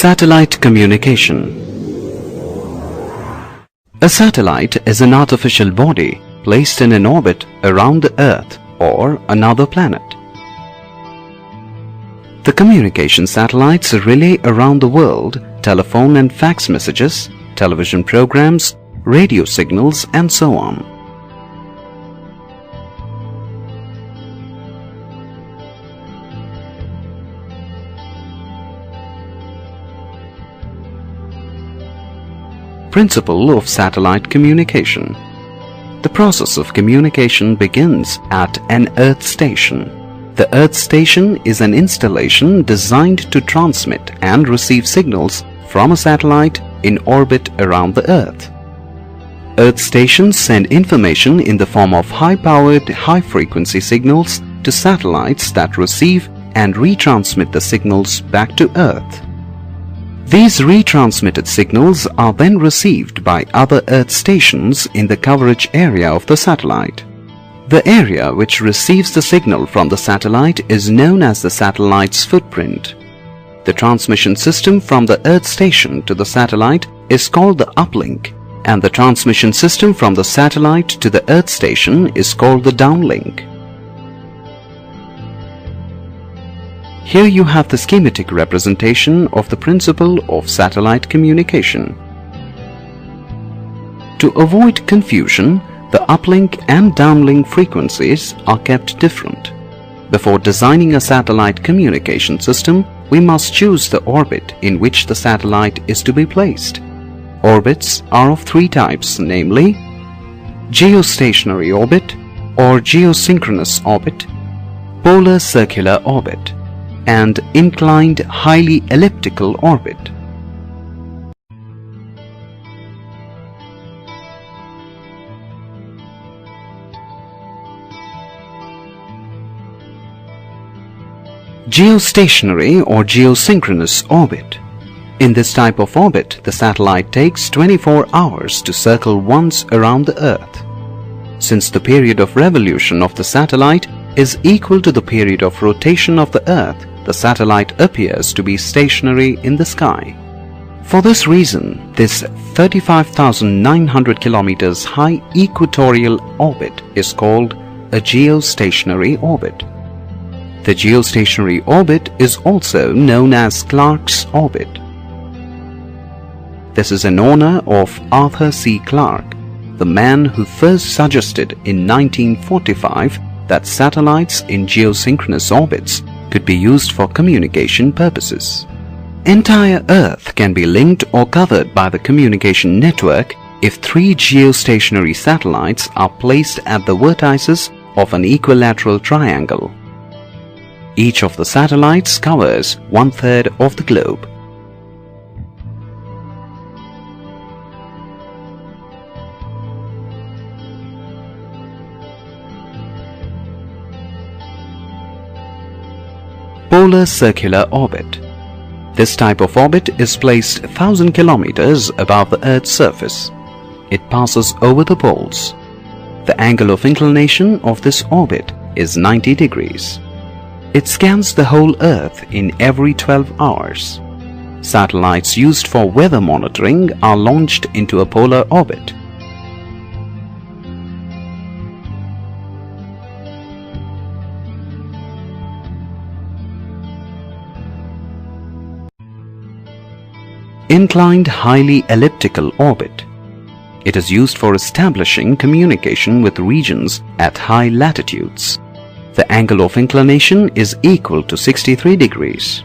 Satellite communication. A satellite is an artificial body placed in an orbit around the Earth or another planet. The communication satellites relay around the world telephone and fax messages, television programs, radio signals, and so on. Principle of satellite communication. The process of communication begins at an Earth station. The Earth station is an installation designed to transmit and receive signals from a satellite in orbit around the Earth. Earth stations send information in the form of high-powered, high-frequency signals to satellites that receive and retransmit the signals back to Earth. These retransmitted signals are then received by other Earth stations in the coverage area of the satellite. The area which receives the signal from the satellite is known as the satellite's footprint. The transmission system from the Earth station to the satellite is called the uplink, and the transmission system from the satellite to the Earth station is called the downlink. Here you have the schematic representation of the principle of satellite communication. To avoid confusion, the uplink and downlink frequencies are kept different. Before designing a satellite communication system, we must choose the orbit in which the satellite is to be placed. Orbits are of three types, namely geostationary orbit or geosynchronous orbit, polar circular orbit, and inclined highly elliptical orbit. Geostationary or geosynchronous orbit. In this type of orbit, the satellite takes 24 hours to circle once around the Earth. Since the period of revolution of the satellite is equal to the period of rotation of the Earth, the satellite appears to be stationary in the sky. For this reason, this 35,900 kilometers high equatorial orbit is called a geostationary orbit. The geostationary orbit is also known as Clarke's orbit. This is in honor of Arthur C. Clarke, the man who first suggested in 1945 that satellites in geosynchronous orbits could be used for communication purposes. Entire Earth can be linked or covered by the communication network if three geostationary satellites are placed at the vertices of an equilateral triangle. Each of the satellites covers 1/3 of the globe. Polar circular orbit. This type of orbit is placed 1,000 kilometers above the Earth's surface. It passes over the poles. The angle of inclination of this orbit is 90 degrees. It scans the whole Earth in every 12 hours. Satellites used for weather monitoring are launched into a polar orbit. Inclined highly elliptical orbit. It is used for establishing communication with regions at high latitudes. The angle of inclination is equal to 63 degrees.